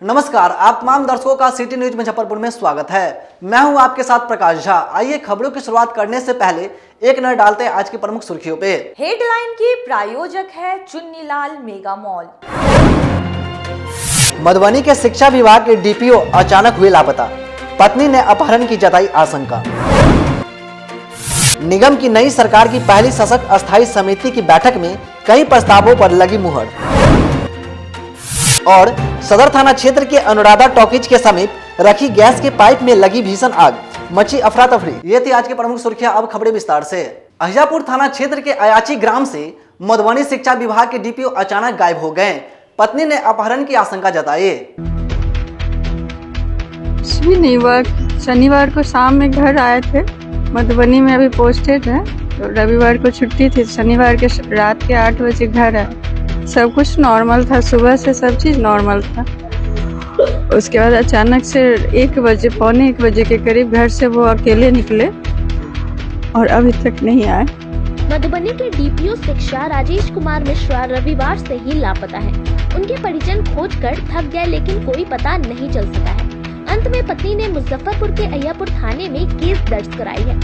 नमस्कार, आप तमाम दर्शकों का सिटी न्यूज मुजफ्फरपुर में स्वागत है। मैं हूं आपके साथ प्रकाश झा। आइए खबरों की शुरुआत करने से पहले एक नजर डालते हैं आज की प्रमुख सुर्खियों पे। हेडलाइन की प्रायोजक है चुन्नीलाल मेगा मॉल। मधुबनी के शिक्षा विभाग के डीपीओ अचानक हुए लापता, पत्नी ने अपहरण की जताई आशंका। निगम की नई सरकार की पहली सशक्त अस्थायी समिति की बैठक में कई प्रस्तावों पर लगी मुहर। और सदर थाना क्षेत्र के अनुराधा टॉकीज के समीप रखी गैस के पाइप में लगी भीषण आग, मची अफरा तफरी। ये थी आज की प्रमुख सुर्खियां। अब खबरें विस्तार से। अहियापुर थाना क्षेत्र के अयाची ग्राम से मधुबनी शिक्षा विभाग के डीपीओ अचानक गायब हो गए। पत्नी ने अपहरण की आशंका जताई। कुछ भी नहीं हुआ। शनिवार को शाम में घर आए थे। मधुबनी में अभी पोस्टेड है, तो रविवार को छुट्टी थी। शनिवार के रात के 8 बजे घर आए। सब कुछ नॉर्मल था, सुबह से सब चीज़ नॉर्मल था। उसके बाद अचानक से 1 बजे, पौने 1 बजे के करीब घर से वो अकेले निकले और अभी तक नहीं आए। मधुबनी के डीपीओ शिक्षा राजेश कुमार मिश्रा रविवार से ही लापता हैं। उनके परिजन खोज कर थक गए, लेकिन कोई पता नहीं चल सका है। अंत में पत्नी ने मुजफ्फरपुर के अहियापुर थाने में केस दर्ज कराई है।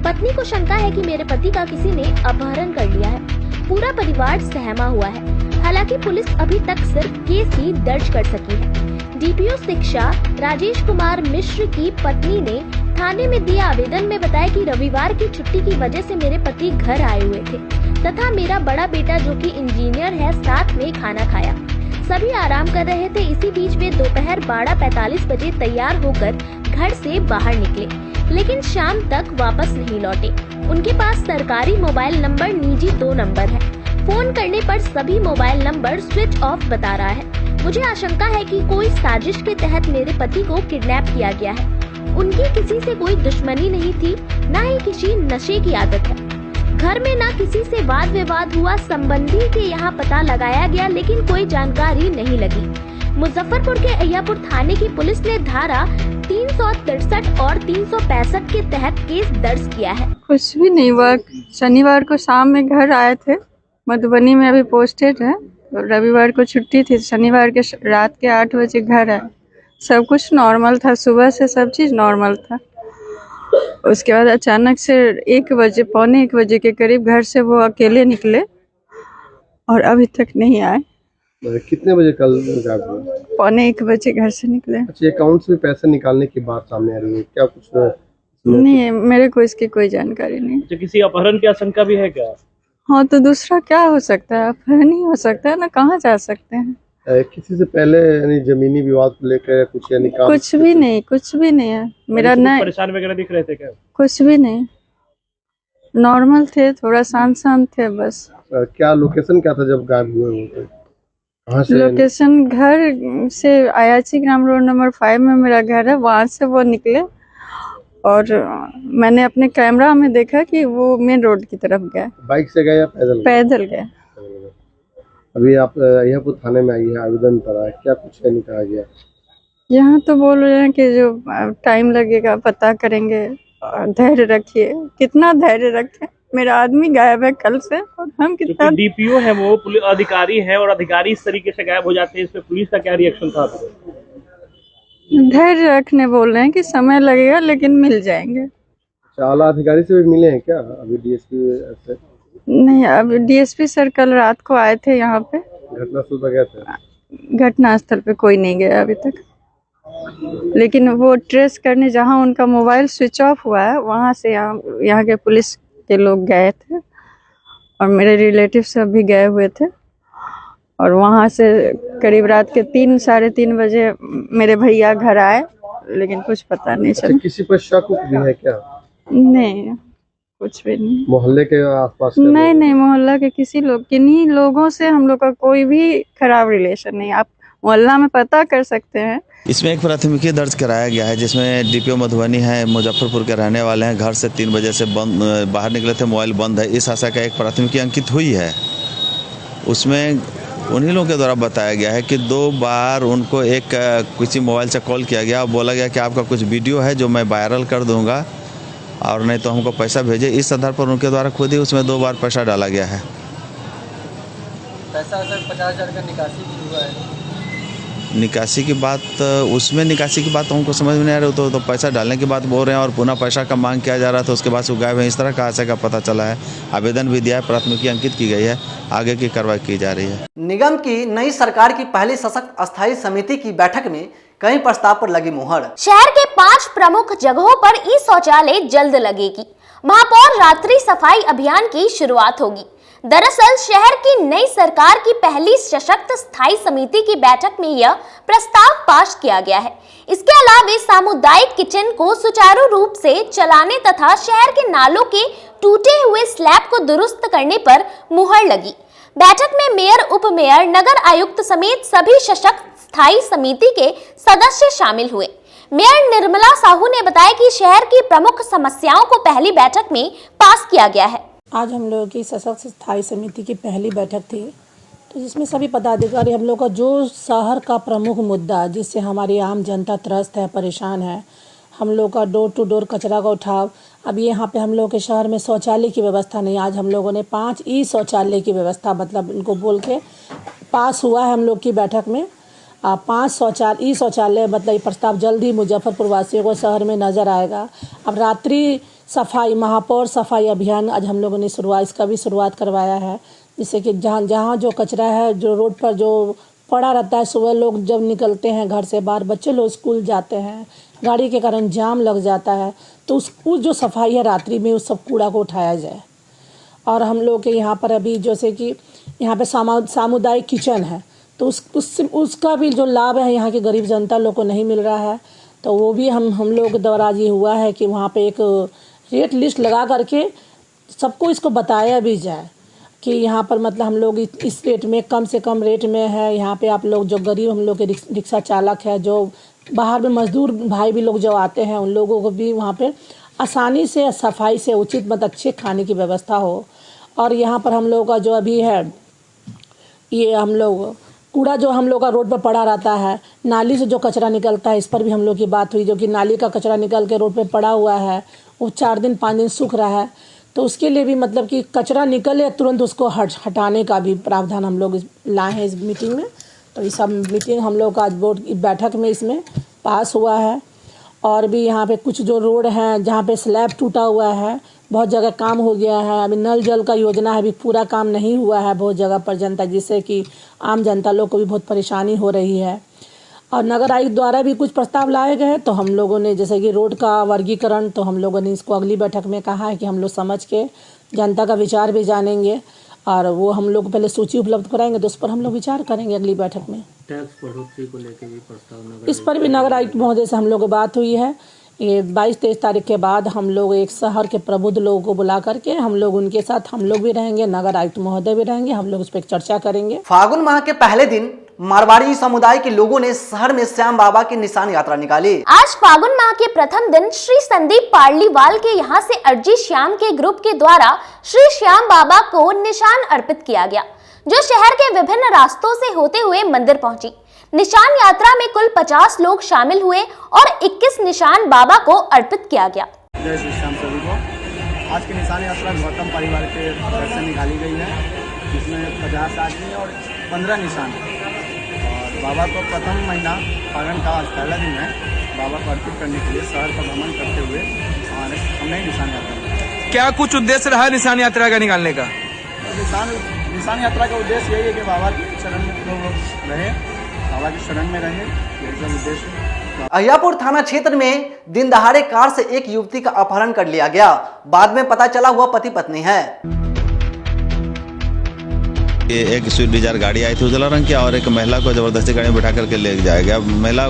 पत्नी को शंका है कि मेरे पति का किसी ने अपहरण कर लिया है। पूरा परिवार सहमा हुआ है। हालांकि पुलिस अभी तक सिर्फ केस ही दर्ज कर सकी है। डीपीओ शिक्षा राजेश कुमार मिश्र की पत्नी ने थाने में दिए आवेदन में बताया कि रविवार की छुट्टी की वजह से मेरे पति घर आए हुए थे तथा मेरा बड़ा बेटा जो कि इंजीनियर है साथ में खाना खाया। सभी आराम कर रहे थे। इसी बीच वे दोपहर 12:45 बजे तैयार होकर घर से बाहर निकले, लेकिन शाम तक वापस नहीं लौटे। उनके पास सरकारी मोबाइल नंबर निजी 2 नंबर है। फोन करने पर सभी मोबाइल नंबर स्विच ऑफ बता रहा है। मुझे आशंका है कि कोई साजिश के तहत मेरे पति को किडनैप किया गया है। उनकी किसी से कोई दुश्मनी नहीं थी, न ही किसी नशे की आदत है। घर में न किसी से वाद विवाद हुआ। संबंधी के यहाँ पता लगाया गया, लेकिन कोई जानकारी नहीं लगी। मुजफ्फरपुर के अहियापुर थाने की पुलिस ने धारा 363 और 365 के तहत केस दर्ज किया है। कुछ भी नहीं हुआ। शनिवार को शाम में घर आए थे। मधुबनी में अभी पोस्टेड है, तो रविवार को छुट्टी थी। शनिवार के रात के 8 बजे घर आए। सब कुछ नॉर्मल था, सुबह से सब चीज़ नॉर्मल था। उसके बाद अचानक से 1 बजे, पौने 1 बजे के करीब घर से वो अकेले निकले और अभी तक नहीं आए। कितने बजे कल गायब हुए? पौने 1 बजे घर से निकले। अच्छा, अकाउंट से पैसे निकालने की बात सामने आ रही है, क्या कुछ नहीं, मेरे को इसकी कोई जानकारी नहीं। तो किसी अपहरण की आशंका भी है क्या? हाँ, तो दूसरा क्या हो सकता है? अपहरण ही हो सकता है ना, कहाँ जा सकते हैं? किसी से पहले यानी जमीनी विवाद को लेकर कुछ यानी कुछ भी नहीं, कुछ भी नहीं है। मेरा न परेशान वगैरह दिख रहे थे क्या? कुछ भी नहीं, नॉर्मल थे, थोड़ा शांत थे बस। क्या लोकेशन क्या था जब गायब हुए वो? कहाँ से? लोकेशन घर से अयाची ग्राम रोड नंबर 5 में मेरा घर है। वहाँ से वो निकले और मैंने अपने कैमरा में देखा कि वो मेन रोड की तरफ गए। बाइक से गए या पैदल? पैदल गए। अभी आप अहियापुर थाने में आई है, आवेदन करा है, क्या कुछ नहीं कहा गया? यहाँ तो बोल रहे हैं कि जो टाइम लगेगा पता करेंगे, धैर्य रखिए। कितना धैर्य रखें? मेरा आदमी गायब है कल से और हम कितना। डीपीओ है, वो पुलिस अधिकारी है और अधिकारी इस तरीके से गायब हो जाते हैं, इस पे पुलिस का क्या रिएक्शन था? धैर्य रखने बोल रहे हैं कि समय लगेगा लेकिन मिल जाएंगे। आला अधिकारी से भी मिले हैं क्या अभी? डीएसपी नहीं, अब डीएसपी सर कल रात को आए थे यहाँ पे। घटनास्थल पर गए थे? घटनास्थल पे कोई नहीं गया अभी तक, लेकिन वो ट्रेस करने जहाँ उनका मोबाइल स्विच ऑफ हुआ है वहाँ से यहाँ के पुलिस के लोग गए थे और मेरे रिलेटिव सब भी गए हुए थे। और वहाँ से करीब रात के 3, साढ़े 3 बजे मेरे भैया घर आए, लेकिन कुछ पता नहीं चला। किसी पर शक भी है क्या? नहीं, कुछ भी नहीं। मोहल्ले के आसपास? नहीं, मोहल्ला के किसी लोग, किन्हीं लोगों से हम लोग का कोई भी खराब रिलेशन नहीं। आप मोहल्ला में पता कर सकते हैं। इसमें एक प्राथमिकी दर्ज कराया गया है, जिसमें डीपीओ मधुबनी है, मुजफ्फरपुर के रहने वाले हैं। घर से 3 बजे से बाहर निकले थे, मोबाइल बंद है, इस आशा का एक प्राथमिकी अंकित हुई है। उसमें उन्हीं लोगों के द्वारा बताया गया है कि 2 बार उनको एक किसी मोबाइल से कॉल किया गया और बोला गया कि आपका कुछ वीडियो है जो मैं वायरल कर दूंगा और नहीं तो हमको पैसा भेजे। इस आधार पर उनके द्वारा खुद ही उसमें 2 बार पैसा डाला गया है। पैसा 50,000 का निकासी भी हुआ है। निकासी की बात उसमें निकासी की बात हमको समझ में नहीं आ रही। तो पैसा डालने की बात बोल रहे हैं और पुनः पैसा का मांग किया जा रहा था, उसके बाद से गायब है, इस तरह का आशय का पता चला है। आवेदन भी दिया है, प्राथमिकी अंकित की गई है, आगे की कार्रवाई की जा रही है। निगम की नई सरकार की पहली सशक्त अस्थायी समिति की बैठक में कई प्रस्ताव पर लगी मुहर। शहर के 5 प्रमुख जगहों पर ई शौचालय जल्द लगेगी। महापौर रात्रि सफाई अभियान की शुरुआत होगी। दरअसल शहर की नई सरकार की पहली सशक्त स्थायी समिति की बैठक में यह प्रस्ताव पास किया गया है। इसके अलावा सामुदायिक किचन को सुचारू रूप से चलाने तथा शहर के नालों के टूटे हुए स्लैब को दुरुस्त करने पर मुहर लगी। बैठक में मेयर, उप मेयर, नगर आयुक्त समेत सभी सशक्त स्थायी समिति के सदस्य शामिल हुए। मेयर निर्मला साहू ने बताया कि शहर की प्रमुख समस्याओं को पहली बैठक में पास किया गया है। आज हम लोगों की सशक्त स्थायी समिति की पहली बैठक थी, तो जिसमें सभी पदाधिकारी हम लोग का जो शहर का प्रमुख मुद्दा जिससे हमारी आम जनता त्रस्त है, परेशान है, हम लोग का डोर टू डोर कचरा का उठाव। अब यहाँ पे हम लोग के शहर में शौचालय की व्यवस्था नहीं। आज हम लोगों ने 5 ई शौचालय की व्यवस्था मतलब इनको बोल के पास हुआ है हम लोग की बैठक में। 5 ई शौचालय मतलब ये प्रस्ताव जल्द ही मुजफ्फरपुर वासियों को शहर में नज़र आएगा। अब रात्रि सफाई, महापौर सफाई अभियान आज हम लोगों ने इसका भी शुरुआत करवाया है, जिससे कि जहाँ जो कचरा है, जो रोड पर जो पड़ा रहता है, सुबह लोग जब निकलते हैं घर से बाहर, बच्चे लोग स्कूल जाते हैं, गाड़ी के कारण जाम लग जाता है, तो उस जो सफाई है रात्रि में उस सब कूड़ा को उठाया जाए। और हम लोग के यहाँ पर अभी जैसे कि यहाँ पे सामुदायिक किचन है, तो उसका भी जो लाभ है यहाँ की गरीब जनता लोग को नहीं मिल रहा है। तो वो भी हम लोग द्वारा ये हुआ है कि वहाँ पे एक रेट लिस्ट लगा करके सबको इसको बताया भी जाए कि यहाँ पर मतलब हम लोग इस रेट में कम से कम रेट में है। यहाँ पे आप लोग जो गरीब हम लोग के रिक्शा चालक है, जो बाहर में मजदूर भाई भी लोग जो आते हैं, उन लोगों को भी वहाँ पे आसानी से सफाई से उचित मतलब अच्छे खाने की व्यवस्था हो। और यहाँ पर हम लोग का जो अभी है ये हम लोग कूड़ा जो हम लोग का रोड पर पड़ा रहता है, नाली से जो कचरा निकलता है, इस पर भी हम लोग की बात हुई। जो कि नाली का कचरा निकल के रोड पे पड़ा हुआ है, वो 4 दिन 5 दिन सूख रहा है, तो उसके लिए भी मतलब कि कचरा निकले तुरंत उसको हटाने का भी प्रावधान हम लोग लाए हैं इस मीटिंग में। तो ये सब मीटिंग हम लोग का आज बोर्ड की बैठक में इसमें पास हुआ है। और भी यहाँ पे कुछ जो रोड हैं जहाँ पे स्लैब टूटा हुआ है, बहुत जगह काम हो गया है। अभी नल जल का योजना है, अभी पूरा काम नहीं हुआ है बहुत जगह पर जनता, जिससे कि आम जनता लोग को भी बहुत परेशानी हो रही है। और नगर आयुक्त द्वारा भी कुछ प्रस्ताव लाए गए, तो हम लोगों ने जैसे कि रोड का वर्गीकरण, तो हम लोगों ने इसको अगली बैठक में कहा है कि हम लोग समझ के जनता का विचार भी जानेंगे और वो हम लोग पहले सूची उपलब्ध कराएंगे, तो उस पर हम लोग विचार करेंगे अगली बैठक में। टैक्स बढ़ोतरी को लेकर भी प्रस्ताव इस पर भी नगर आयुक्त महोदय से हम लोग बात हुई है। ये 22-23 तारीख के बाद हम लोग एक शहर के प्रबुद्ध लोगों को बुला करके हम लोग उनके साथ हम लोग भी रहेंगे, नगर आयुक्त महोदय भी रहेंगे, हम लोग उस पर चर्चा करेंगे। फागुन माह के पहले दिन मारवाड़ी समुदाय के लोगों ने शहर में श्याम बाबा की निशान यात्रा निकाली। आज फागुन माह के प्रथम दिन श्री संदीप पार्लीवाल के यहाँ से अर्जी श्याम के ग्रुप के द्वारा श्री श्याम बाबा को निशान अर्पित किया गया, जो शहर के विभिन्न रास्तों से होते हुए मंदिर पहुंची। निशान यात्रा में कुल 50 लोग शामिल हुए और 21 निशान बाबा को अर्पित किया गया। जय श्री श्याम सभी को। आज की निशान यात्रा गौतम परिवार के घर से निकाली गई है, जिसमें 50 आदमी और 15 निशान। और बाबा को प्रथम महीना फागुन का आज पहला दिन है, बाबा को अर्पित करने के लिए शहर का भ्रमण करते हुए हमने निशान यात्रा। क्या कुछ उद्देश्य रहा निशान यात्रा का निकालने का? निशान यात्रा का उद्देश्य यही है कि बाबा के चरण में रहे, बाबा के शरण में रहे, यही सब उद्देश्य। अहियापुर थाना क्षेत्र में दिन दहाड़े कार से एक युवती का अपहरण कर लिया गया। बाद में पता चला हुआ पति पत्नी है। एक स्विफ्ट डिजायर गाड़ी आई थी उजला रंग की और एक महिला को जबरदस्ती गाड़ी में बैठा करके ले जाया गया। महिला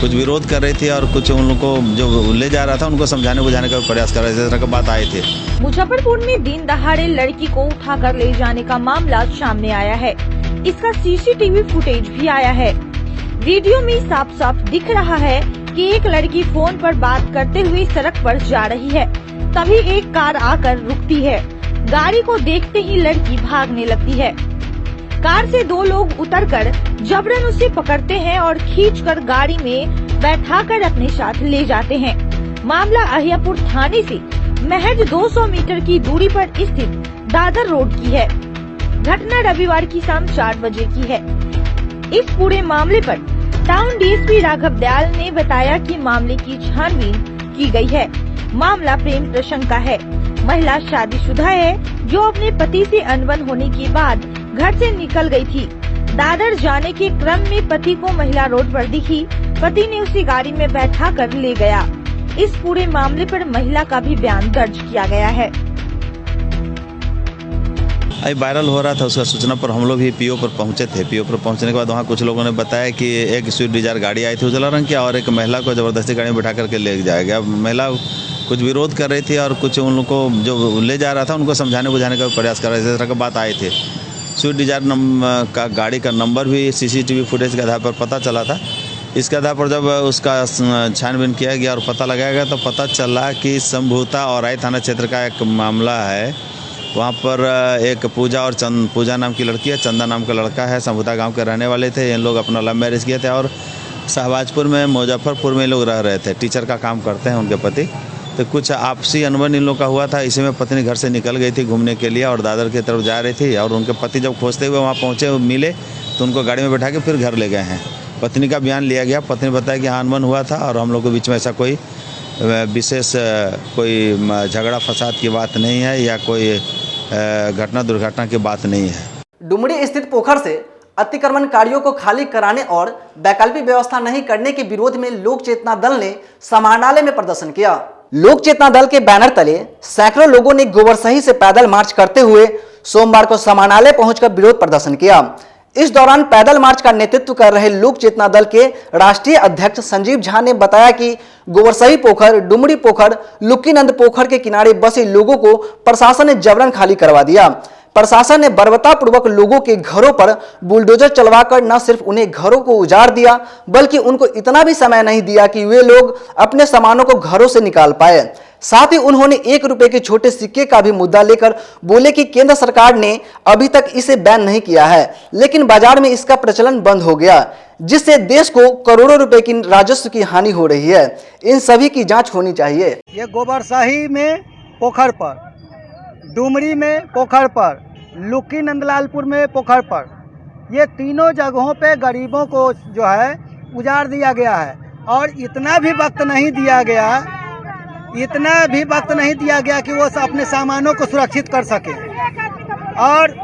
कुछ विरोध कर रही थी और कुछ उन लोगों को जो ले जा रहा था उनको समझाने बुझाने का प्रयास कर रहे थे, इस तरह की बात आए थे। मुजफ्फरपुर में दिन दहाड़े लड़की को उठाकर ले जाने का मामला सामने आया है। इसका सीसीटीवी फुटेज भी आया है। वीडियो में साफ साफ दिख रहा है कि एक लड़की फोन पर बात करते हुए सड़क पर जा रही है, तभी एक कार आकर रुकती है। गाड़ी को देखते ही लड़की भागने लगती है। कार से 2 लोग उतरकर जबरन उसे पकड़ते हैं और खींचकर गाड़ी में बैठाकर अपने साथ ले जाते हैं। मामला अहियापुर थाने से महज 200 मीटर की दूरी पर स्थित दादर रोड की है। घटना रविवार की शाम 4 बजे की है। इस पूरे मामले पर टाउन डीएसपी राघव दयाल ने बताया कि मामले की छानबीन की गई है। मामला प्रेम प्रसंग का है। महिला शादीशुदा है जो अपने पति से अनबन होने के बाद घर से निकल गई थी। दादर जाने के क्रम में पति को महिला रोड पर दिखी। पति ने उसी गाड़ी में बैठा कर ले गया। इस पूरे मामले पर महिला का भी बयान दर्ज किया गया है। अभी वायरल हो रहा था, उसका सूचना पर हम लोग भी पीओ पर पहुंचे थे। पीओ पर पहुंचने के बाद वहां कुछ लोगों ने बताया कि एक स्विफ्ट डिजायर गाड़ी आई थी उजला रंग की और एक महिला को जबरदस्ती गाड़ी में बैठा करके ले जाया गया। महिला कुछ विरोध कर रही थी और कुछ उन लोग को जो ले जा रहा था उनको समझाने बुझाने का प्रयास कर रहे थे। इस तरह की बात आए थे। स्विफ्ट डिजायर का गाड़ी का नंबर भी सीसीटीवी फुटेज के आधार पर पता चला था। इसके आधार पर जब उसका छानबीन किया गया और पता लगाया गया तो पता चला कि संभूता और राय थाना क्षेत्र का एक मामला है। वहाँ पर एक पूजा और पूजा नाम की लड़की है, चंदा नाम का लड़का है। संभूता गांव के रहने वाले थे। इन लोग अपना लव मैरिज किए थे और शहबाजपुर में मुजफ्फरपुर में लोग रह रहे थे। टीचर का काम करते हैं उनके पति। तो कुछ आपसी अनबन इन लोग का हुआ था। इसी में पत्नी घर से निकल गई थी घूमने के लिए और दादर की तरफ जा रही थी और उनके पति जब खोजते हुए वहाँ पहुँचे मिले तो उनको गाड़ी में बैठा के फिर घर ले गए हैं। पत्नी का बयान लिया गया। पत्नी बताया कि हाँ अनबन हुआ था और हम लोग के बीच में ऐसा कोई विशेष कोई झगड़ा फसाद की बात नहीं है या कोई घटना दुर्घटना की बात नहीं है। डुमरी स्थित पोखर से अतिक्रमणकारियों को खाली कराने और वैकल्पिक व्यवस्था नहीं करने के विरोध में लोक चेतना दल ने समाहरणालय में प्रदर्शन किया। लोक चेतना दल के बैनर तले सैकड़ों लोगों ने गोबरसही से पैदल मार्च करते हुए सोमवार को समाहरणालय पहुंचकर विरोध प्रदर्शन किया। इस दौरान पैदल मार्च का नेतृत्व कर रहे लोक चेतना दल के राष्ट्रीय अध्यक्ष संजीव झा ने बताया कि गोबरसही पोखर, डुमरी पोखर, लुक्कीनंद पोखर के किनारे बसे लोगों को प्रशासन ने जबरन खाली करवा दिया। प्रशासन ने बर्बरतापूर्वक लोगों के घरों पर बुलडोजर चलवाकर न सिर्फ उन्हें घरों को उजाड़ दिया बल्कि उनको इतना भी समय नहीं दिया कि वे लोग अपने सामानों को घरों से निकाल पाए। साथ ही उन्होंने 1 रुपए के छोटे सिक्के का भी मुद्दा लेकर बोले कि केंद्र सरकार ने अभी तक इसे बैन नहीं किया है लेकिन बाजार में इसका प्रचलन बंद हो गया जिससे देश को करोड़ों रुपए की राजस्व की हानि हो रही है। इन सभी की जांच होनी चाहिए। ये गोबरसही में पोखर पर, डुमरी में पोखर पर, लुक्की नंदलालपुर में पोखर पर, ये तीनों जगहों पे गरीबों को जो है उजाड़ दिया गया है और इतना भी वक्त नहीं दिया गया कि वो अपने सामानों को सुरक्षित कर सके। और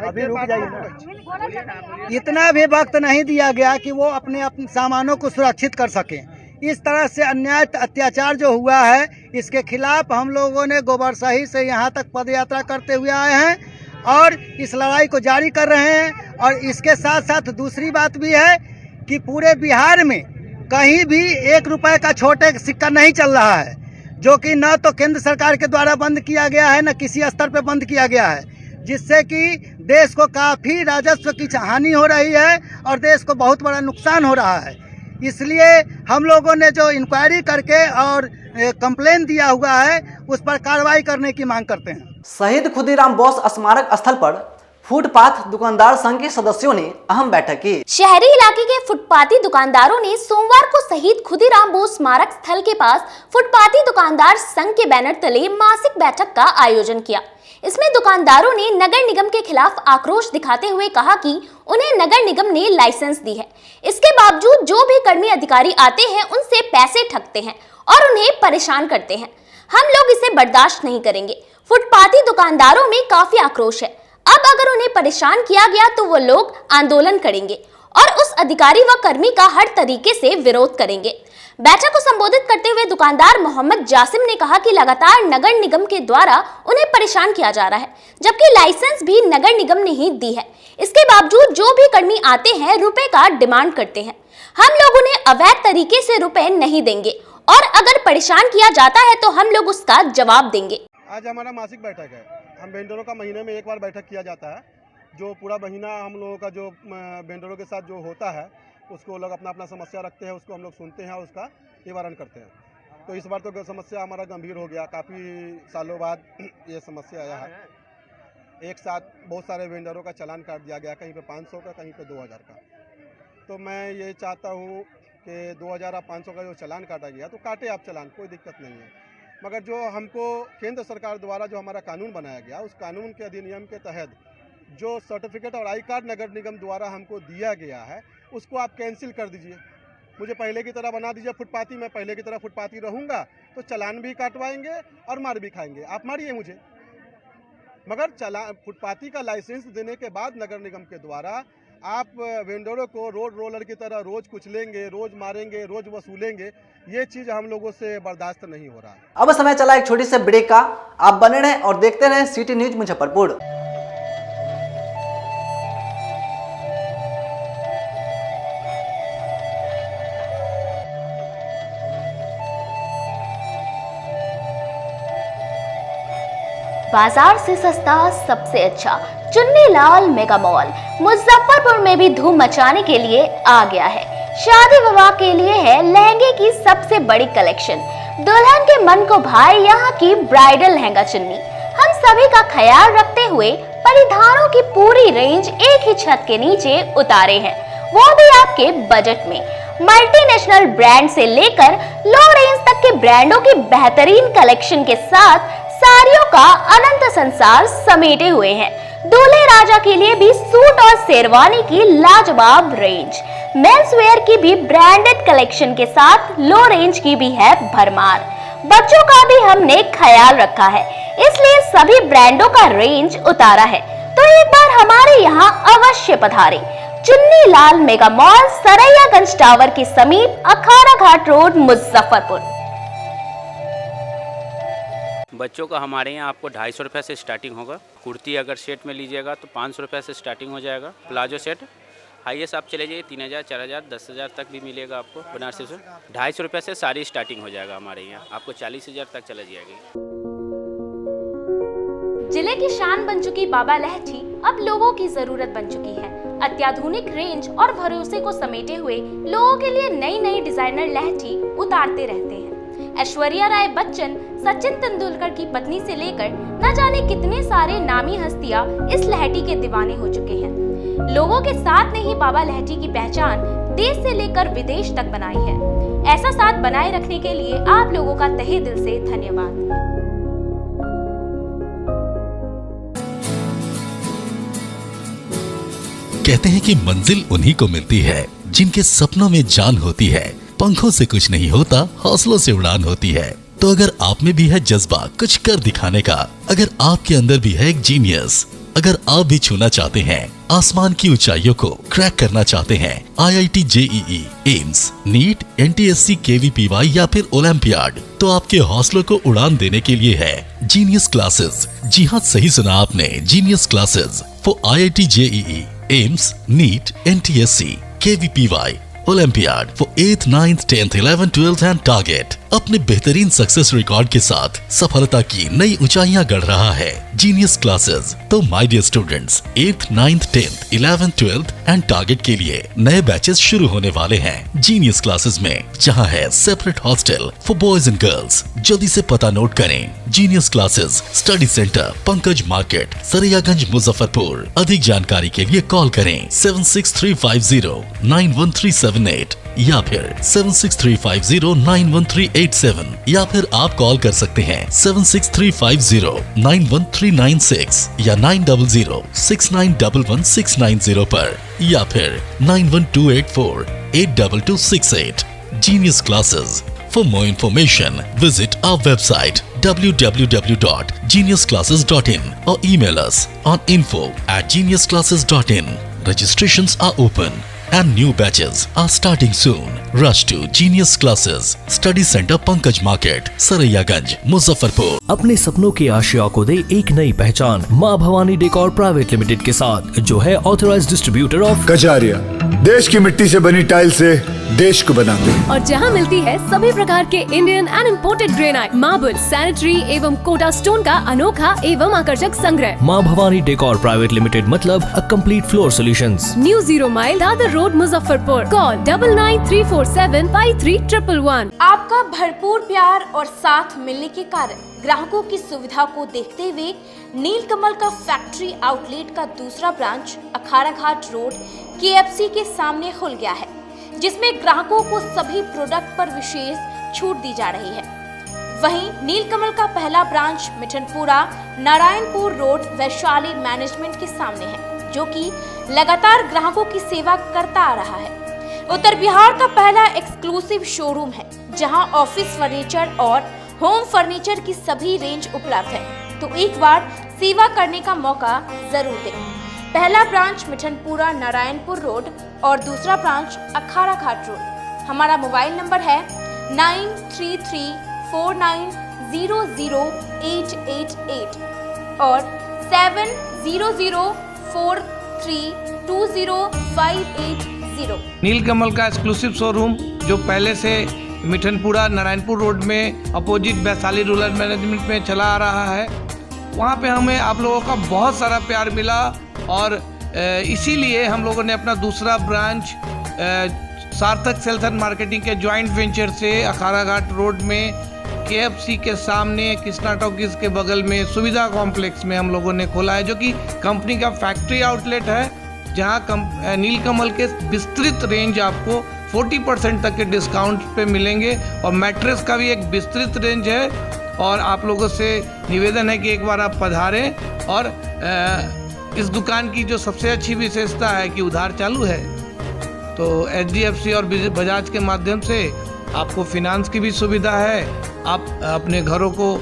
अभी रुक जाइए। इतना भी वक्त नहीं दिया गया कि वो अपने सामानों को सुरक्षित कर सके। इस तरह से अन्याय अत्याचार जो हुआ है इसके खिलाफ हम लोगों ने गोबरसही से यहाँ तक पदयात्रा करते हुए आए हैं और इस लड़ाई को जारी कर रहे हैं। और इसके साथ साथ दूसरी बात भी है कि पूरे बिहार में कहीं भी 1 रुपए का छोटे सिक्का नहीं चल रहा है, जो कि न तो केंद्र सरकार के द्वारा बंद किया गया है न किसी स्तर पर बंद किया गया है, जिससे कि देश को काफ़ी राजस्व की हानि हो रही है और देश को बहुत बड़ा नुकसान हो रहा है। इसलिए हम लोगों ने जो इंक्वायरी करके और कंप्लेन दिया हुआ है उस पर कार्रवाई करने की मांग करते हैं। शहीद खुदीराम बोस स्मारक स्थल पर फुटपाथ दुकानदार संघ के सदस्यों ने अहम बैठक की। शहरी इलाके के फुटपाती दुकानदारों ने सोमवार को शहीद खुदीराम बोस स्मारक स्थल के पास फुटपाती दुकानदार संघ के बैनर तले मासिक बैठक का आयोजन किया। इसमें दुकानदारों ने नगर निगम के खिलाफ आक्रोश दिखाते हुए कहा कि उन्हें नगर निगम ने लाइसेंस दी है, इसके बावजूद जो भी कर्मी अधिकारी आते हैं उनसे पैसे ठगते हैं और उन्हें परेशान करते हैं। हम लोग इसे बर्दाश्त नहीं करेंगे। फुटपाती दुकानदारों में काफी आक्रोश है। अब अगर उन्हें परेशान किया गया तो वो लोग आंदोलन करेंगे और उस अधिकारी व कर्मी का हर तरीके से विरोध करेंगे। बैठक को संबोधित करते हुए दुकानदार मोहम्मद जासिम ने कहा कि लगातार नगर निगम के द्वारा उन्हें परेशान किया जा रहा है, जबकि लाइसेंस भी नगर निगम ने ही दी है। इसके बावजूद जो भी कर्मी आते हैं रुपए का डिमांड करते हैं। हम लोग उन्हें अवैध तरीके से रुपए नहीं देंगे और अगर परेशान किया जाता है तो हम लोग उसका जवाब देंगे। आज हमारा मासिक बैठक है। हम वेंडरों का महीने में 1 बार बैठक किया जाता है। जो पूरा महीना हम लोगों का जो वेंडरों के साथ जो होता है उसको लोग अपना अपना समस्या रखते हैं, उसको हम लोग सुनते हैं और उसका निवारण करते हैं। तो इस बार तो समस्या हमारा गंभीर हो गया। काफ़ी सालों बाद ये समस्या आया है। एक साथ बहुत सारे वेंडरों का चालान काट दिया गया, कहीं पे 500 का, कहीं पे 2000 का। तो मैं ये चाहता हूँ कि 2000 और 500 का जो चालान काटा गया तो काटे आप चालान, कोई दिक्कत नहीं है। मगर जो हमको केंद्र सरकार द्वारा जो हमारा कानून बनाया गया उस कानून के अधिनियम के तहत जो सर्टिफिकेट और आई कार्ड नगर निगम द्वारा हमको दिया गया है उसको आप कैंसिल कर दीजिए। मुझे पहले की तरह बना दीजिए फुटपाथी, मैं पहले की तरह फुटपाथी रहूँगा तो चालान भी काटवाएंगे और मार भी खाएंगे। आप मारिए मुझे, मगर फुटपाथी का लाइसेंस देने के बाद नगर निगम के द्वारा आप वेंडरों को रोड रोलर की तरह रोज कुचलेंगे, रोज मारेंगे, रोज वसूलेंगे, ये चीज़ हम लोगों से बर्दाश्त नहीं हो रहा है। अब समय चला एक छोटी सी ब्रेक का। आप बने रहें और देखते रहें सिटी न्यूज मुजफ्फरपुर। बाजार से सस्ता सबसे अच्छा चुन्नीलाल मेगा मॉल मुजफ्फरपुर में भी धूम मचाने के लिए आ गया है। शादी विवाह के लिए है लहंगे की सबसे बड़ी कलेक्शन। दुल्हन के मन को भाए यहाँ की ब्राइडल लहंगा चुन्नी। हम सभी का ख्याल रखते हुए परिधानों की पूरी रेंज एक ही छत के नीचे उतारे हैं, वो भी आपके बजट में। मल्टीनेशनल ब्रांड से लेकर लो रेंज तक के ब्रांडों की बेहतरीन कलेक्शन के साथ साड़ियों का अनंत संसार समेटे हुए हैं। दूल्हे राजा के लिए भी सूट और शेरवानी की लाजवाब रेंज। मेंस वेयर की भी ब्रांडेड कलेक्शन के साथ लो रेंज की भी है भरमार। बच्चों का भी हमने ख्याल रखा है, इसलिए सभी ब्रांडों का रेंज उतारा है। तो एक बार हमारे यहाँ अवश्य पधारें। Chunnilal mega mall, Saraiyaganj tower के समीप, अखाड़ा घाट रोड, मुजफ्फरपुर। बच्चों का हमारे यहाँ आपको 250 रुपये से स्टार्टिंग होगा। कुर्ती अगर सेट में लीजिएगा तो 500 रुपये से स्टार्टिंग हो जाएगा। प्लाजो सेट हाईएस्ट आप चले जाइए 3000, 4000, 10,000 तक भी मिलेगा आपको बनारसी से। 250 रुपये से सारी स्टार्टिंग हो जाएगा हमारे यहाँ, आपको 40,000 तक चला जाएगी। जिले की शान बन चुकी बाबा लहठी अब लोगों की जरूरत बन चुकी है। अत्याधुनिक रेंज और भरोसे को समेटे हुए लोगों के लिए नई नई डिजाइनर लहठी उतारते रहते हैं। ऐश्वर्या राय बच्चन, सचिन तेंदुलकर की पत्नी से लेकर न जाने कितने सारे नामी हस्तियां इस लहठी के दीवाने हो चुके हैं। लोगों के साथ ने ही बाबा लहठी की पहचान देश से लेकर विदेश तक बनाई है। ऐसा साथ बनाए रखने के लिए आप लोगों का तहे दिल से धन्यवाद। कहते हैं कि मंजिल उन्हीं को मिलती है जिनके सपनों में जान होती है। पंखों से कुछ नहीं होता, हौसलों से उड़ान होती है। तो अगर आप में भी है जज्बा कुछ कर दिखाने का, अगर आपके अंदर भी है एक जीनियस, अगर आप भी छूना चाहते हैं आसमान की ऊंचाइयों को, क्रैक करना चाहते हैं IIT JEE, AIIMS, NEET, NTSC, KVPY या फिर ओलंपियाड, तो आपके हौसलों को उड़ान देने के लिए है जीनियस क्लासेस। जी हाँ, सही सुना आपने, genius classes for IIT JEE, AIIMS, NEET, NTSC, KVPY, olympiad for 8th, 9th, 10th, 11th, 12th and target. अपने बेहतरीन सक्सेस रिकॉर्ड के साथ सफलता की नई ऊंचाइयां गढ़ रहा है जीनियस क्लासेस। तो my dear students, 8th, 9th, 10th, 11th, 12th and target के लिए नए बैचेस शुरू होने वाले हैं जीनियस क्लासेस में, जहां है separate hostel for boys and girls. जल्दी से पता नोट करें। Genius classes, study centre, Pankaj market, Saraiyaganj, Muzaffarpur. अधिक जानकारी के लिए कॉल करें 7635091378 या फिर 7635091387 या फिर आप कॉल कर सकते हैं 7635091396 या 9006911690 पर या फिर 9128482268। Genius Classes. For more information, visit our website www.geniusclasses.in or email us on info@geniusclasses.in. Registrations are open and new batches are starting soon. Rush to Genius Classes, Study Center, Pankaj Market, Saraiyaganj, Muzaffarpur. अपने सपनों के आशिया को दे एक नई पहचान माँ Bhavani decor private limited के साथ, जो है ऑथराइज्ड डिस्ट्रीब्यूटर ऑफ कजारिया। देश की मिट्टी से बनी टाइल से देश को बनाते हैं। और जहां मिलती है सभी प्रकार के Indian and imported granite, marble, sanitary एवं कोटा स्टोन का अनोखा एवं आकर्षक संग्रह। माँ भवानी डेकोर प्राइवेट लिमिटेड मतलब a complete floor solutions. New 0 mile Dadar road, Muzaffarpur. Call 9934753111। आपका भरपूर प्यार और साथ मिलने के कारण ग्राहकों की सुविधा को देखते हुए नीलकमल का फैक्ट्री आउटलेट का दूसरा ब्रांच अखाड़ा घाट रोड KFC के सामने खुल गया है, जिसमें ग्राहकों को सभी प्रोडक्ट पर विशेष छूट दी जा रही है। वहीं नीलकमल का पहला branch Mithanpura Narayanpur road Vaishali management के सामने है, जो कि लगातार ग्राहकों की सेवा करता आ रहा है। उत्तर बिहार का पहला एक्सक्लूसिव शोरूम है, जहां ऑफिस फर्नीचर और होम फर्नीचर की सभी रेंज उपलब्ध है, तो एक बार सेवा करने का मौका जरूर दें। पहला ब्रांच मिठनपुरा नारायणपुर रोड और दूसरा ब्रांच अखाड़ा घाट रोड। हमारा मोबाइल नंबर है 9334900888 और 7004320580। नीलकमल का एक्सक्लूसिव शोरूम जो पहले से मिठनपुरा नारायणपुर रोड में अपोजिट वैशाली रूरल मैनेजमेंट में चला आ रहा है, वहाँ पे हमें आप लोगों का बहुत सारा प्यार मिला और इसीलिए हम लोगों ने अपना दूसरा ब्रांच सार्थक सेल्स एंड मार्केटिंग के जॉइंट वेंचर से अखाड़ा घाट रोड में KFC के सामने कृष्णा टॉकीज के बगल में सुविधा कॉम्प्लेक्स में हम लोगों ने खोला है, जो कि कंपनी का फैक्ट्री आउटलेट है, जहां नीलकमल के विस्तृत रेंज आपको 40% तक के डिस्काउंट पे मिलेंगे और मैट्रेस का भी एक विस्तृत रेंज है। और आप लोगों से निवेदन है कि एक बार आप पधारें। और इस दुकान की जो सबसे अच्छी विशेषता है कि उधार चालू है, तो HDFC और बजाज के माध्यम से आपको फिनांस की भी सुविधा है। आप अपने घरों को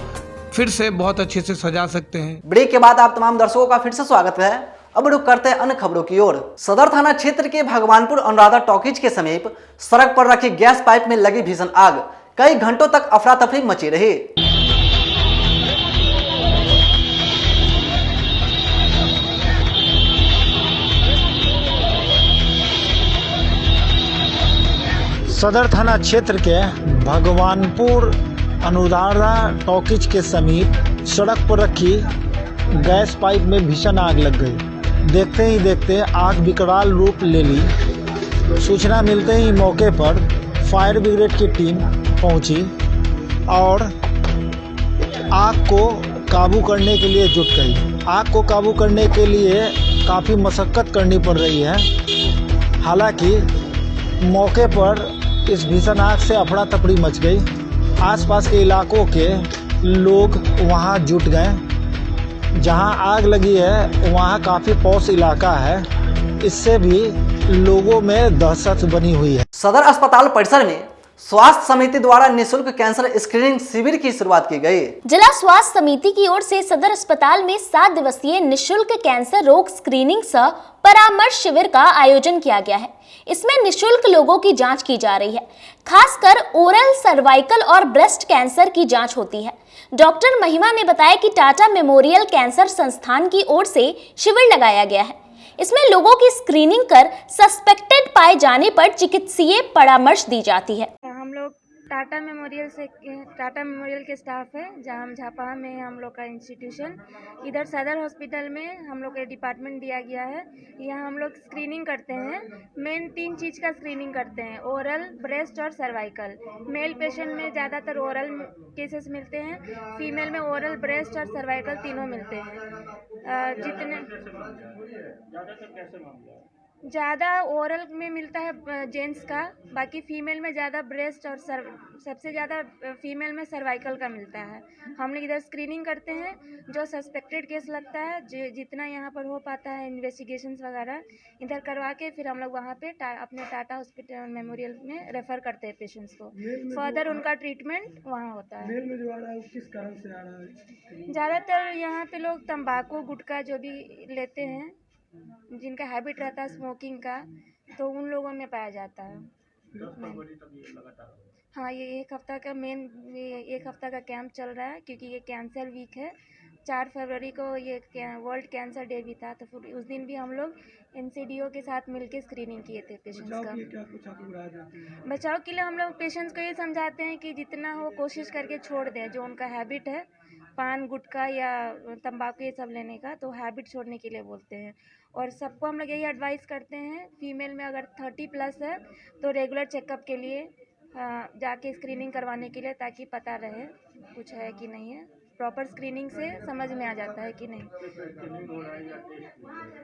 फिर से बहुत अच्छे से सजा सकते हैं। ब्रेक के बाद आप तमाम दर्शकों का फिर से स्वागत है। अब रुक करते हैं अन्य खबरों की ओर। सदर थाना क्षेत्र के भगवानपुर अनुराधा टॉकीज के समीप सड़क पर रखी गैस पाइप में लगी भीषण आग, कई घंटों तक अफरा तफरी मची रही। सदर थाना क्षेत्र के भगवानपुर अनुराधा टॉकीज के समीप सड़क पर रखी गैस पाइप में भीषण आग लग गई। देखते ही देखते आग विकराल रूप ले ली। सूचना मिलते ही मौके पर फायर ब्रिगेड की टीम पहुंची और आग को काबू करने के लिए जुट गई। आग को काबू करने के लिए काफ़ी मशक्कत करनी पड़ रही है। हालांकि मौके पर इस भीषण आग से अफरा तफरी मच गई। आसपास के इलाकों के लोग वहां जुट गए। जहां आग लगी है वहां काफ़ी पॉश इलाका है, इससे भी लोगों में दहशत बनी हुई है। सदर अस्पताल परिसर में स्वास्थ्य समिति द्वारा निःशुल्क कैंसर स्क्रीनिंग शिविर की शुरुआत की गई। जिला स्वास्थ्य समिति की ओर से सदर अस्पताल में 7 दिवसीय निःशुल्क कैंसर रोग स्क्रीनिंग सह परामर्श शिविर का आयोजन किया गया है। इसमें निःशुल्क लोगों की जांच की जा रही है। खासकर ओरल, सर्वाइकल और ब्रेस्ट कैंसर की जांच होती है। डॉक्टर महिमा ने बताया कि टाटा मेमोरियल कैंसर संस्थान की ओर से शिविर लगाया गया है। इसमें लोगों की स्क्रीनिंग कर सस्पेक्टेड पाए जाने पर चिकित्सीय परामर्श दी जाती है। हम लोग टाटा मेमोरियल के स्टाफ है, जहाँ हम झापा में है हम लोग का इंस्टीट्यूशन। इधर सदर हॉस्पिटल में हम लोग का डिपार्टमेंट दिया गया है। यहाँ हम लोग स्क्रीनिंग करते हैं। मेन 3 चीज़ का स्क्रीनिंग करते हैं, ओरल, ब्रेस्ट और सर्वाइकल। मेल पेशेंट में ज़्यादातर ओरल केसेस मिलते हैं, फीमेल में ओरल, ब्रेस्ट और सर्वाइकल तीनों मिलते हैं। ज़्यादा ओरल में मिलता है जेंट्स का, बाकी फीमेल में ज़्यादा ब्रेस्ट और सबसे ज़्यादा फीमेल में सर्वाइकल का मिलता है। हम लोग इधर स्क्रीनिंग करते हैं, जो सस्पेक्टेड केस लगता है, जितना यहाँ पर हो पाता है इन्वेस्टिगेशंस वगैरह इधर करवा के फिर हम लोग वहाँ पे अपने टाटा हॉस्पिटल मेमोरियल में रेफ़र करते हैं पेशेंट्स को। फर्दर उनका ट्रीटमेंट वहाँ होता है। मेल में जो आ रहा है किस कारण से आ रहा है? ज़्यादातर यहाँ पे लोग तंबाकू, गुटखा जो भी लेते हैं, जिनका हैबिट रहता है स्मोकिंग का, तो उन लोगों में पाया जाता है। हाँ, ये एक हफ्ता का कैंप चल रहा है, क्योंकि ये कैंसर वीक है। 4 फरवरी को ये वर्ल्ड कैंसर डे भी था, तो फिर उस दिन भी हम लोग NCDO के साथ मिलकर स्क्रीनिंग किए थे पेशेंट्स का। बचाव के लिए हम लोग पेशेंट्स को ये समझाते हैं कि जितना हो कोशिश करके छोड़ दें, जो उनका हैबिट है पान, गुटखा या तंबाकू ये सब लेने का, तो हैबिट छोड़ने के लिए बोलते हैं। और सबको हम लोग यही एडवाइस करते हैं, फीमेल में अगर 30+ है तो रेगुलर चेकअप के लिए जाके स्क्रीनिंग करवाने के लिए, ताकि पता रहे कुछ है कि नहीं है, प्रॉपर स्क्रीनिंग से समझ में आ जाता है कि नहीं।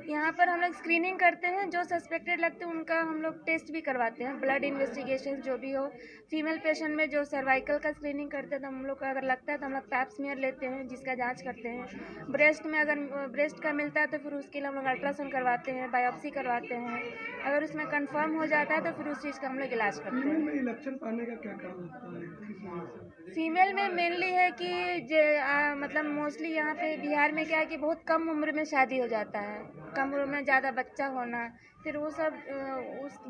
यहाँ पर हम लोग स्क्रीनिंग करते हैं, जो सस्पेक्टेड लगते हैं उनका हम लोग टेस्ट भी करवाते हैं, ब्लड इन्वेस्टिगेशन जो भी हो। फीमेल पेशेंट में जो सर्वाइकल का स्क्रीनिंग करते हैं तो हम लोग का अगर लगता है तो हम लोग पैप स्मीयर लेते हैं, जिसका जांच करते हैं। ब्रेस्ट में अगर ब्रेस्ट का मिलता है तो फिर उसके लिए हम लोग अल्ट्रासाउंड करवाते हैं, बायोप्सी करवाते हैं। अगर उसमें कंफर्म हो जाता है तो फिर उस चीज़ का हम लोग इलाज करते हैं। लक्षण पाने का क्या कारण होता है? फीमेल में मेनली है कि मतलब मोस्टली यहाँ पे बिहार में क्या है कि बहुत कम उम्र में शादी हो जाता है, कम उम्र में ज़्यादा बच्चा होना, फिर वो सब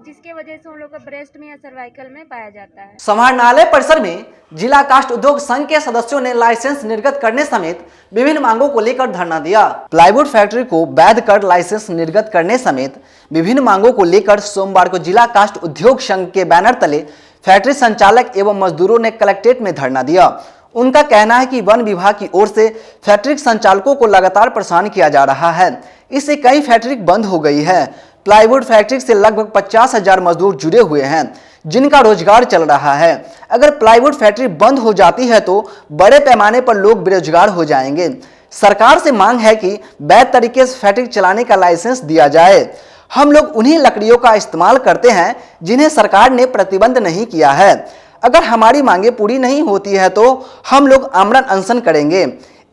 जिसके वजह से उन लोग का ब्रेस्ट में या सर्वाइकल में पाया जाता है। समाहरणालय परिसर में जिला काष्ठ उद्योग संघ के सदस्यों ने लाइसेंस निर्गत करने समेत विभिन्न मांगों को लेकर धरना दिया। प्लाईवुड फैक्ट्री को वैध कर लाइसेंस निर्गत करने समेत विभिन्न मांगों को लेकर सोमवार को जिला काष्ठ उद्योग संघ के बैनर तले फैक्ट्री संचालक एवं मजदूरों ने कलेक्ट्रेट में धरना दिया। उनका कहना है कि वन विभाग की ओर से फैक्ट्री संचालकों को लगातार परेशान किया जा रहा है, इससे कई फैक्ट्री बंद हो गई है। प्लाईवुड फैक्ट्री से लगभग 50,000 मजदूर जुड़े हुए हैं, जिनका रोजगार चल रहा है। अगर प्लाईवुड फैक्ट्री बंद हो जाती है तो बड़े पैमाने पर लोग बेरोजगार हो जाएंगे। सरकार से मांग है कि वैध तरीके से फैक्ट्री चलाने का लाइसेंस दिया जाए। हम लोग उन्हीं लकड़ियों का इस्तेमाल करते हैं जिन्हें सरकार ने प्रतिबंध नहीं किया है। अगर हमारी मांगे पूरी नहीं होती है तो हम लोग आमरण अनशन करेंगे।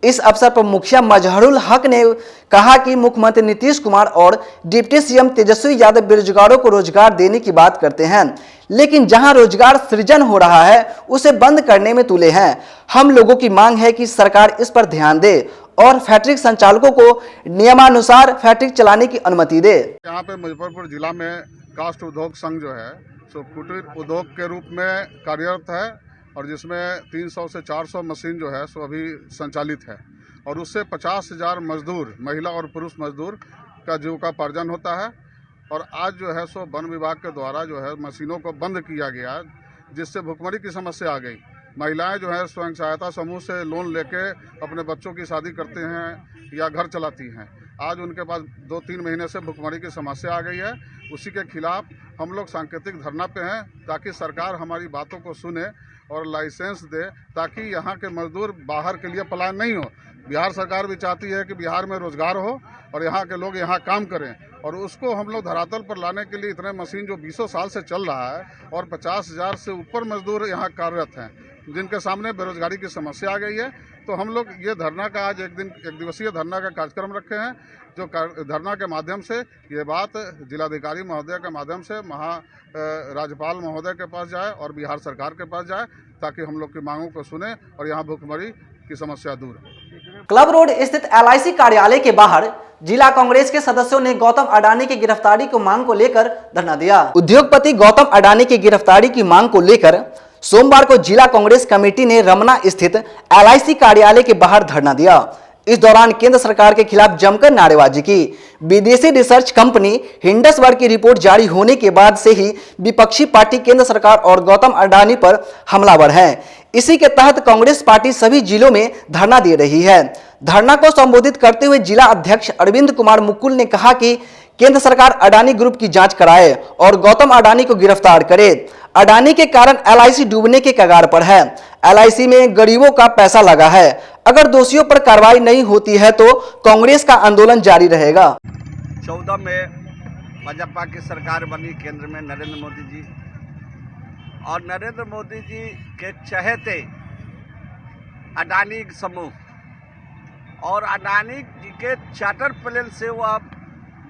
इस अवसर पर मुखिया मजहरुल हक ने कहा कि मुख्यमंत्री नीतीश कुमार और डिप्टी सीएम तेजस्वी यादव बेरोजगारों को रोजगार देने की बात करते हैं, लेकिन जहां रोजगार सृजन हो रहा है उसे बंद करने में तुले हैं। हम लोगों की मांग है कि सरकार इस पर ध्यान दे और फैक्ट्री संचालकों को नियमानुसार फैक्ट्री चलाने की अनुमति दे। यहाँ पे मुजफ्फरपुर जिला में काष्ठ उद्योग संघ जो है सो कुटीर उद्योग के रूप में कार्यरत है और जिसमें 300 से 400 मशीन जो है सो अभी संचालित है और उससे 50,000 मजदूर, महिला और पुरुष मजदूर का जीविकोपार्जन होता है। और आज जो है सो वन विभाग के द्वारा जो है मशीनों को बंद किया गया, जिससे भुखमरी की समस्या आ गई। महिलाएं जो है स्वयं सहायता समूह से लोन लेके अपने बच्चों की शादी करते हैं या घर चलाती हैं। आज उनके पास 2-3 महीने से भुखमरी की समस्या आ गई है। उसी के खिलाफ हम लोग सांकेतिक धरना पे हैं ताकि सरकार हमारी बातों को सुने और लाइसेंस दे, ताकि यहाँ के मजदूर बाहर के लिए पलायन नहीं हो। बिहार सरकार भी चाहती है कि बिहार में रोजगार हो और यहाँ के लोग यहाँ काम करें, और उसको हम लोग धरातल पर लाने के लिए इतने मशीन जो 20 साल से चल रहा है और 50,000 से ऊपर मजदूर यहाँ कार्यरत हैं, जिनके सामने बेरोजगारी की समस्या आ गई है। तो हम लोग ये धरना का आज एक दिवसीय धरना का कार्यक्रम रखे हैं, जो धरना के माध्यम से ये बात जिलाधिकारी महोदय के माध्यम से राज्यपाल महोदय के पास जाए और बिहार सरकार के पास जाए, ताकि हम लोग की मांगों को सुने और यहाँ भुखमरी की समस्या दूर हो। क्लब रोड स्थित LIC कार्यालय के बाहर जिला कांग्रेस के सदस्यों ने गौतम अडानी की गिरफ्तारी को मांग को लेकर धरना दिया। उद्योगपति गौतम अडानी की गिरफ्तारी की मांग को लेकर सोमवार को जिला कांग्रेस कमेटी ने रमना स्थित LIC कार्यालय के बाहर धरना दिया। इस दौरान केंद्र सरकार के खिलाफ जमकर नारेबाजी की। विदेशी रिसर्च कंपनी हिंडसबर्ग की रिपोर्ट जारी होने के बाद से ही विपक्षी पार्टी केंद्र सरकार और गौतम अडानी पर हमलावर है। इसी के तहत कांग्रेस पार्टी सभी जिलों में धरना दे रही है। धरना को संबोधित करते हुए जिला अध्यक्ष अरविंद कुमार मुकुल ने कहा कि केंद्र सरकार अडानी ग्रुप की जांच कराए और गौतम अडानी को गिरफ्तार करे। अडानी के कारण LIC डूबने के कगार पर है। LIC में गरीबों का पैसा लगा है। अगर दोषियों पर कार्रवाई नहीं होती है तो कांग्रेस का आंदोलन जारी रहेगा। 14 में भाजपा की सरकार बनी केंद्र में नरेंद्र मोदी जी, और नरेंद्र मोदी जी के चहेते अडानी समूह, और अडानी जी के चार्टर प्लेन से वह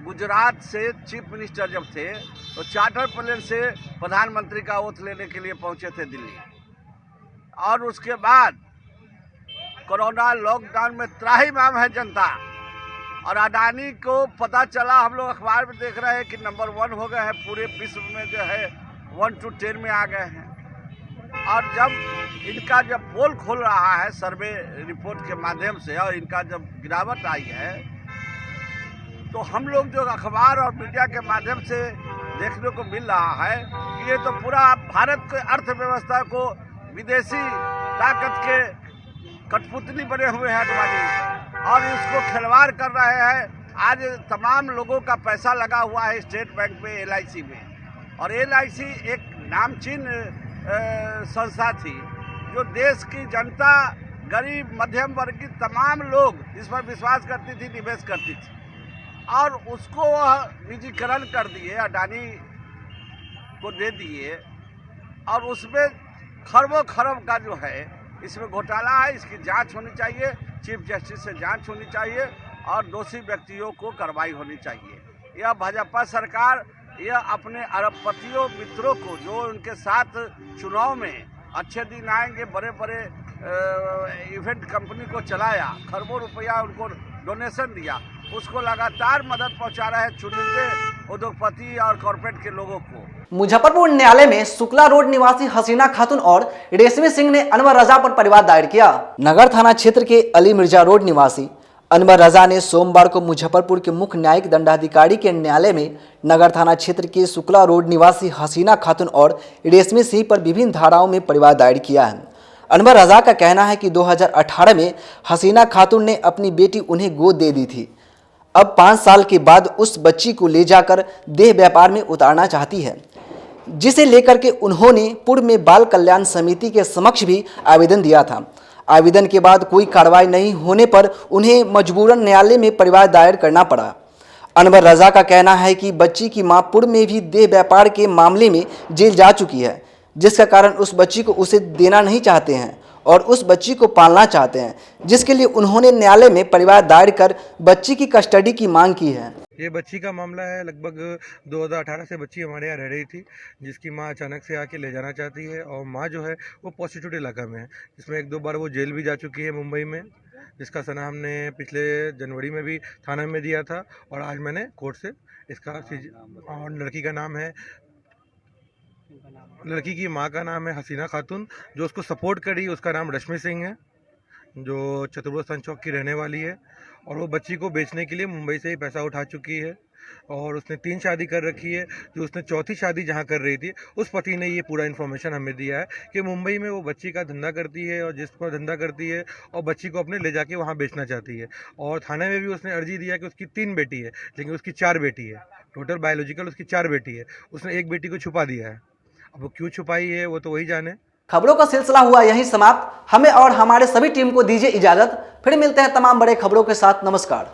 गुजरात से चीफ मिनिस्टर जब थे तो चार्टर प्लेन से प्रधानमंत्री का ओथ लेने के लिए पहुंचे थे दिल्ली। और उसके बाद कोरोना लॉकडाउन में त्राहिमाम है जनता, और अडानी को पता चला, हम लोग अखबार में देख रहे हैं कि नंबर 1 हो गए हैं पूरे विश्व में, जो है 1 to 10 में आ गए हैं। और जब पोल खोल रहा है सर्वे रिपोर्ट के माध्यम से और इनका जब गिरावट आई है, तो हम लोग जो अखबार और मीडिया के माध्यम से देखने को मिल रहा है कि ये तो पूरा भारत के अर्थव्यवस्था को विदेशी ताकत के कठपुतली बने हुए हैं अडवाणी, और इसको खिलवाड़ कर रहे हैं। आज तमाम लोगों का पैसा लगा हुआ है स्टेट बैंक में, LIC में, और LIC एक नामचीन संस्था थी जो देश की जनता गरीब मध्यम वर्ग की तमाम लोग इस पर विश्वास करती थी, निवेश करती थी, और उसको वह निजीकरण कर दिए, अडानी को दे दिए, और उसमें खरबों खरब का जो है इसमें घोटाला है। इसकी जांच होनी चाहिए, चीफ जस्टिस से जांच होनी चाहिए और दोषी व्यक्तियों को कार्रवाई होनी चाहिए। यह भाजपा सरकार यह अपने अरबपतियों मित्रों को, जो उनके साथ चुनाव में अच्छे दिन आएंगे, बड़े बड़े इवेंट कंपनी को चलाया, खरबों रुपया उनको डोनेशन दिया, उसको लगातार मदद पहुंचा रहा है चुनिंदे उद्योगपति और कॉर्पोरेट के लोगों को। मुजफ्फरपुर न्यायालय में शुक्ला रोड निवासी हसीना खातून और रेशमी सिंह ने अनवर रजा पर परिवाद दायर किया। नगर थाना क्षेत्र के अली मिर्जा रोड निवासी अनवर रजा ने सोमवार को मुजफ्फरपुर के मुख्य न्यायिक दंडाधिकारी के न्यायालय में नगर थाना क्षेत्र के शुक्ला रोड निवासी हसीना खातून और रेशमी सिंह पर विभिन्न धाराओं में परिवाद दायर किया है। अनवर रजा का कहना है कि 2018 में हसीना खातून ने अपनी बेटी उन्हें गोद दे दी थी। अब 5 साल के बाद उस बच्ची को ले जाकर देह व्यापार में उतारना चाहती है, जिसे लेकर के उन्होंने पूर्व में बाल कल्याण समिति के समक्ष भी आवेदन दिया था। आवेदन के बाद कोई कार्रवाई नहीं होने पर उन्हें मजबूरन न्यायालय में परिवाद दायर करना पड़ा। अनवर रजा का कहना है कि बच्ची की मां पूर्व में भी देह व्यापार के मामले में जेल जा चुकी है, जिसका कारण उस बच्ची को उसे देना नहीं चाहते हैं और उस बच्ची को पालना चाहते हैं, जिसके लिए उन्होंने न्यायालय में परिवाद दायर कर बच्ची की कस्टडी की मांग की है। ये बच्ची का मामला है। लगभग 2018 से बच्ची हमारे यहाँ रह रही थी, जिसकी माँ अचानक से आके ले जाना चाहती है, और माँ जो है वो प्रोस्टिट्यूट इलाका में है, जिसमें 1-2 बार वो जेल भी जा चुकी है मुंबई में, जिसका सना हमने पिछले जनवरी में भी थाना में दिया था, और आज मैंने कोर्ट से इसका और लड़की की माँ का नाम है हसीना खातून, जो उसको सपोर्ट करी उसका नाम रश्मि सिंह है, जो चतुर्भुज चौक की रहने वाली है, और वो बच्ची को बेचने के लिए मुंबई से ही पैसा उठा चुकी है, और उसने 3 शादी कर रखी है। जो उसने चौथी शादी जहाँ कर रही थी, उस पति ने ये पूरा इन्फॉर्मेशन हमें दिया है कि मुंबई में वो बच्ची का धंधा करती है, और जिस पर धंधा करती है और बच्ची को अपने ले जाके वहाँ बेचना चाहती है। और थाने में भी उसने अर्जी दिया कि उसकी 3 बेटी है, लेकिन उसकी 4 बेटी है, टोटल बायोलॉजिकल उसकी 4 बेटी है। उसने 1 बेटी को छुपा दिया है। अब वो क्यों छुपाई है वो तो वही जाने। खबरों का सिलसिला हुआ यहीं समाप्त। हमें और हमारे सभी टीम को दीजिए इजाजत। फिर मिलते हैं तमाम बड़े खबरों के साथ। नमस्कार।